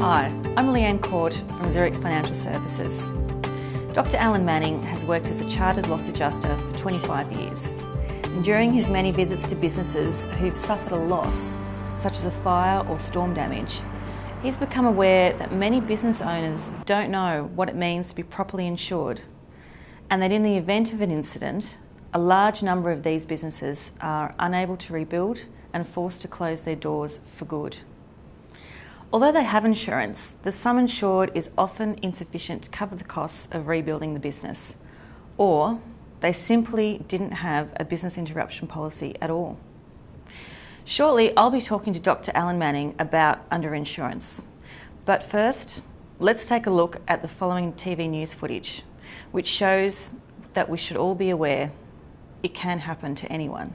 Hi, I'm Leanne Court from Zurich Financial Services. Dr. Allan Manning has worked as a chartered loss adjuster for 25 years. And during his many visits to businesses who've suffered a loss, such as a fire or storm damage, he's become aware that many business owners don't know what it means to be properly insured, and that in the event of an incident, a large number of these businesses are unable to rebuild and forced to close their doors for good. Although they have insurance, the sum insured is often insufficient to cover the costs of rebuilding the business, or they simply didn't have a business interruption policy at all. Shortly, I'll be talking to Dr. Allan Manning about Underinsurance. But first, let's take a look at the following TV news footage, which shows that we should all be aware it can happen to anyone.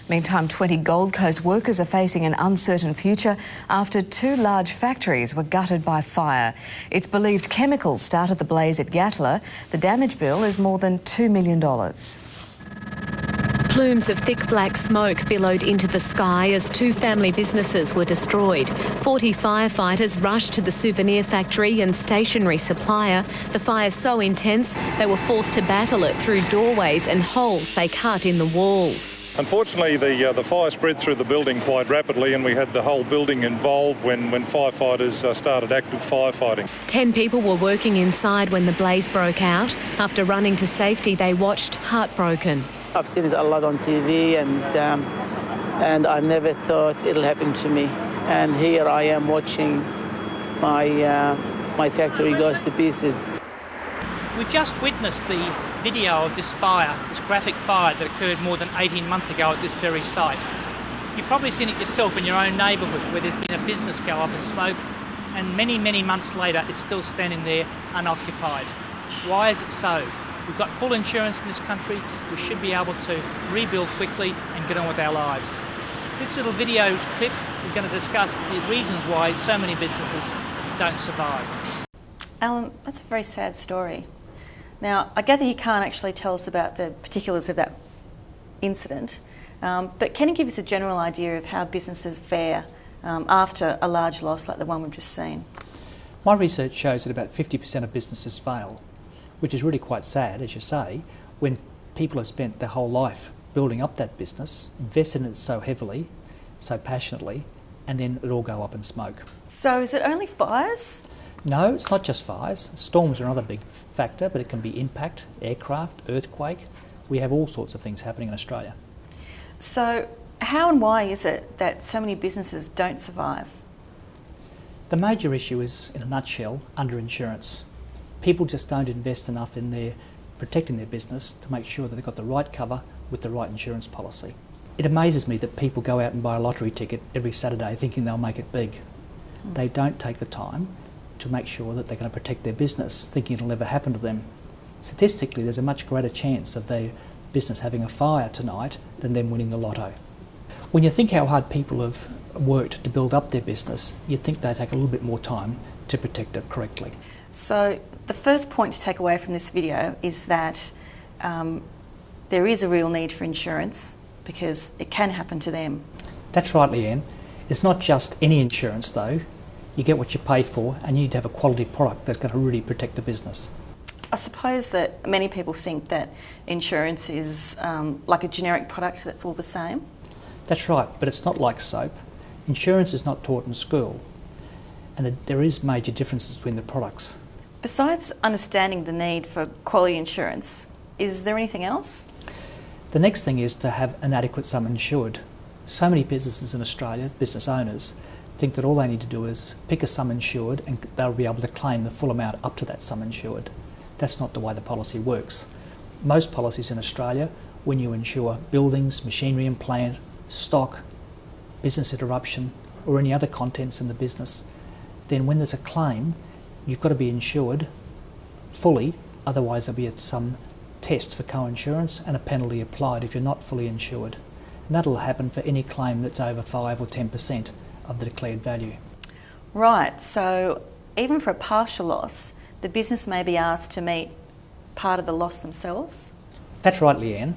Meantime, 20 Gold Coast workers are facing an uncertain future after two large factories were gutted by fire. It's believed chemicals started the blaze at Gatla. The damage bill is more than $2 million. Plumes of thick black smoke billowed into the sky as two family businesses were destroyed. 40 firefighters rushed to the souvenir factory and stationery supplier. The fire so intense they were forced to battle it through doorways and holes they cut in the walls. Unfortunately, the fire spread through the building quite rapidly, and we had the whole building involved when firefighters started active firefighting. 10 people were working inside when the blaze broke out. After running to safety, they watched heartbroken. I've seen it a lot on TV, and I never thought it'll happen to me. And here I am watching my factory goes to pieces. We've just witnessed the video of this fire, this graphic fire that occurred more than 18 months ago at this very site. You've probably seen it yourself in your own neighbourhood where there's been a business go up in smoke, and many, many months later it's still standing there unoccupied. Why is it so? We've got full insurance in this country. We should be able to rebuild quickly and get on with our lives. This little video clip is going to discuss the reasons why so many businesses don't survive. Allan, that's a very sad story. Now, I gather you can't actually tell us about the particulars of that incident, but can you give us a general idea of how businesses fare after a large loss like the one we've just seen? My research shows that about 50% of businesses fail, which is really quite sad, as you say, when people have spent their whole life building up that business, invested in it so heavily, so passionately, and then it all go up in smoke. So is it only fires? No, it's not just fires. Storms are another big factor, but it can be impact, aircraft, earthquake. We have all sorts of things happening in Australia. So how and why is it that so many businesses don't survive? The major issue is, in a nutshell, underinsurance. People just don't invest enough in their protecting their business to make sure that they've got the right cover with the right insurance policy. It amazes me that people go out and buy a lottery ticket every Saturday thinking they'll make it big. They don't take the time to make sure that they're going to protect their business, thinking it'll never happen to them. Statistically, there's a much greater chance of their business having a fire tonight than them winning the lotto. When you think how hard people have worked to build up their business, you'd think they take a little bit more time to protect it correctly. So the first point to take away from this video is that there is a real need for insurance because it can happen to them. That's right, Leanne. It's not just any insurance though. You get what you pay for, and you need to have a quality product that's going to really protect the business. I suppose that many people think that insurance is like a generic product that's all the same. That's right, but it's not like soap. Insurance is not taught in school, and there is major differences between the products. Besides understanding the need for quality insurance, is there anything else? The next thing is to have an adequate sum insured. So many businesses in Australia, business owners, think that all they need to do is pick a sum insured and they'll be able to claim the full amount up to that sum insured. That's not the way the policy works. Most policies in Australia, when you insure buildings, machinery and plant, stock, business interruption or any other contents in the business, then when there's a claim, you've got to be insured fully, otherwise there'll be some test for co-insurance and a penalty applied if you're not fully insured. And that'll happen for any claim that's over 5 or 10% of the declared value. Right, so even for a partial loss, the business may be asked to meet part of the loss themselves? That's right, Leanne.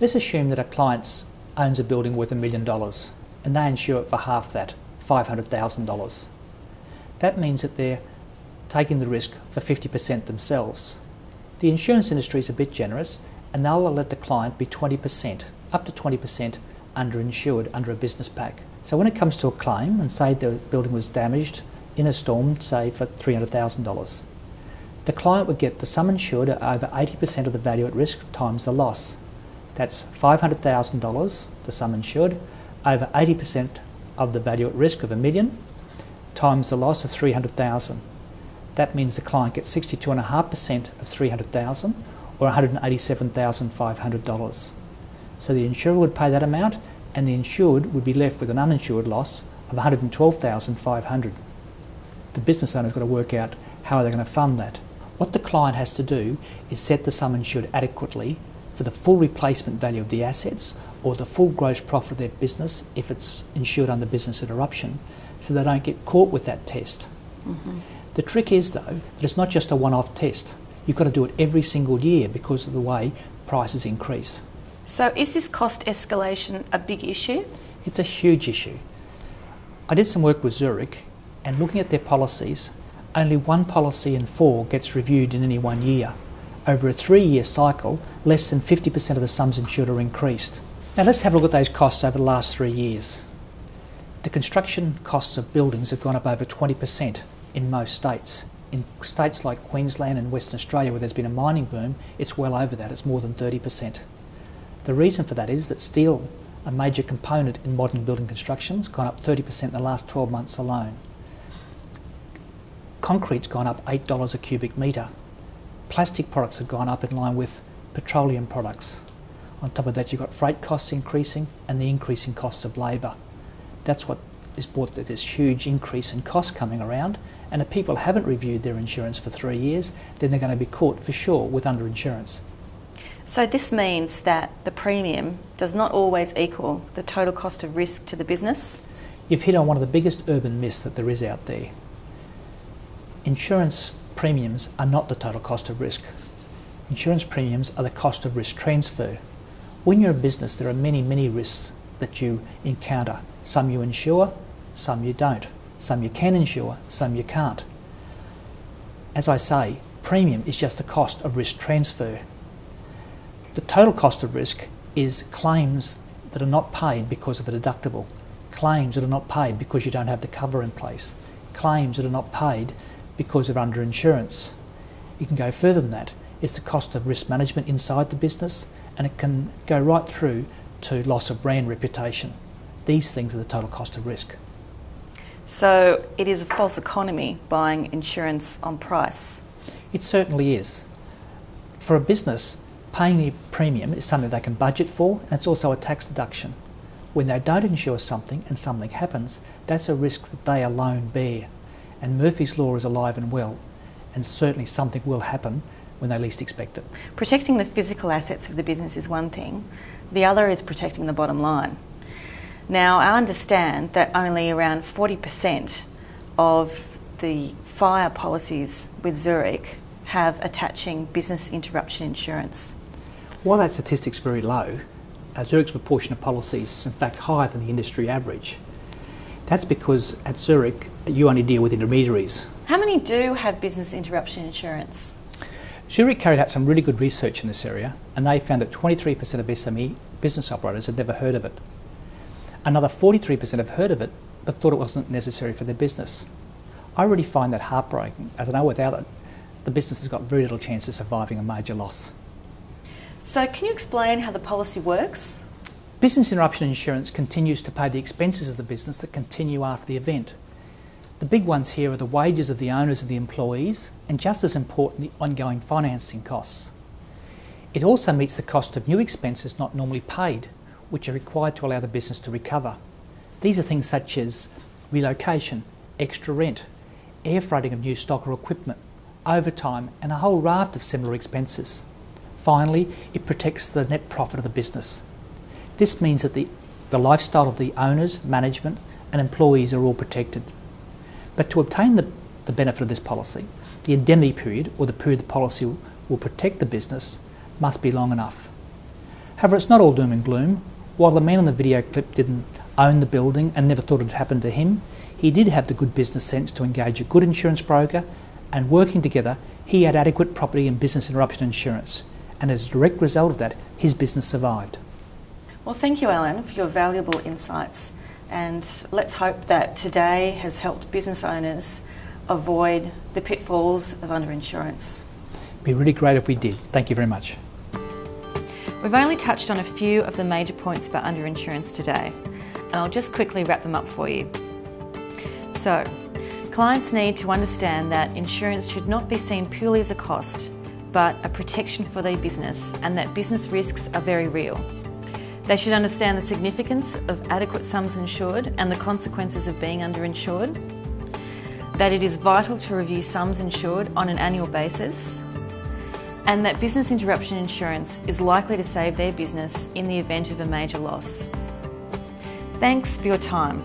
Let's assume that a client owns a building worth $1 million and they insure it for half that, $500,000. That means that they're taking the risk for 50% themselves. The insurance industry is a bit generous, and they'll let the client be 20%, up to 20% underinsured under a business pack. So when it comes to a claim, and say the building was damaged in a storm, say for $300,000, the client would get the sum insured at over 80% of the value at risk times the loss. That's $500,000, the sum insured, over 80% of the value at risk of $1 million, times the loss of $300,000. That means the client gets 62.5% of $300,000, or $187,500. So the insurer would pay that amount, and the insured would be left with an uninsured loss of $112,500. The business owner's got to work out how they're going to fund that. What the client has to do is set the sum insured adequately for the full replacement value of the assets or the full gross profit of their business if it's insured under business interruption, so they don't get caught with that test. Mm-hmm. The trick is, though, that it's not just a one-off test. You've got to do it every single year because of the way prices increase. So is this cost escalation a big issue? It's a huge issue. I did some work with Zurich, and looking at their policies, only one policy in 4 gets reviewed in any 1 year. Over a 3-year cycle, less than 50% of the sums insured are increased. Now let's have a look at those costs over the last 3 years. The construction costs of buildings have gone up over 20% in most states. In states like Queensland and Western Australia, where there's been a mining boom, it's well over that, it's more than 30%. The reason for that is that steel, a major component in modern building construction, has gone up 30% in the last 12 months alone. Concrete's gone up $8 a cubic metre. Plastic products have gone up in line with petroleum products. On top of that, you've got freight costs increasing and the increasing costs of labour. That's what has brought this huge increase in costs coming around, and if people haven't reviewed their insurance for 3 years, then they're going to be caught for sure with underinsurance. So this means that the premium does not always equal the total cost of risk to the business? You've hit on one of the biggest urban myths that there is out there. Insurance premiums are not the total cost of risk. Insurance premiums are the cost of risk transfer. When you're a business, there are many, many risks that you encounter. Some you insure, some you don't. Some you can insure, some you can't. As I say, premium is just the cost of risk transfer. The total cost of risk is claims that are not paid because of a deductible, claims that are not paid because you don't have the cover in place, claims that are not paid because of underinsurance. You can go further than that. It's the cost of risk management inside the business, and it can go right through to loss of brand reputation. These things are the total cost of risk. So it is a false economy buying insurance on price? It certainly is. For a business, paying the premium is something they can budget for, and it's also a tax deduction. When they don't insure something and something happens, that's a risk that they alone bear. And Murphy's Law is alive and well, and certainly something will happen when they least expect it. Protecting the physical assets of the business is one thing. The other is protecting the bottom line. Now, I understand that only around 40% of the fire policies with Zurich have attaching business interruption insurance. While that statistic's very low, Zurich's proportion of policies is in fact higher than the industry average. That's because at Zurich, you only deal with intermediaries. How many do have business interruption insurance? Zurich carried out some really good research in this area, and they found that 23% of SME business operators had never heard of it. Another 43% have heard of it, but thought it wasn't necessary for their business. I really find that heartbreaking, as I know without it, the business has got very little chance of surviving a major loss. So can you explain how the policy works? Business interruption insurance continues to pay the expenses of the business that continue after the event. The big ones here are the wages of the owners and the employees, and just as important, the ongoing financing costs. It also meets the cost of new expenses not normally paid, which are required to allow the business to recover. These are things such as relocation, extra rent, air freighting of new stock or equipment, overtime, and a whole raft of similar expenses. Finally, it protects the net profit of the business. This means that the lifestyle of the owners, management, and employees are all protected. But to obtain the benefit of this policy, the indemnity period, or the period the policy will protect the business, must be long enough. However, it's not all doom and gloom. While the man in the video clip didn't owned the building and never thought it would happen to him. He did have the good business sense to engage a good insurance broker, and working together, he had adequate property and business interruption insurance. And as a direct result of that, his business survived. Well, thank you, Allan, for your valuable insights. And let's hope that today has helped business owners avoid the pitfalls of underinsurance. It'd be really great if we did. Thank you very much. We've only touched on a few of the major points about underinsurance today, and I'll just quickly wrap them up for you. So, clients need to understand that insurance should not be seen purely as a cost, but a protection for their business, and that business risks are very real. They should understand the significance of adequate sums insured and the consequences of being underinsured, that it is vital to review sums insured on an annual basis, and that business interruption insurance is likely to save their business in the event of a major loss. Thanks for your time.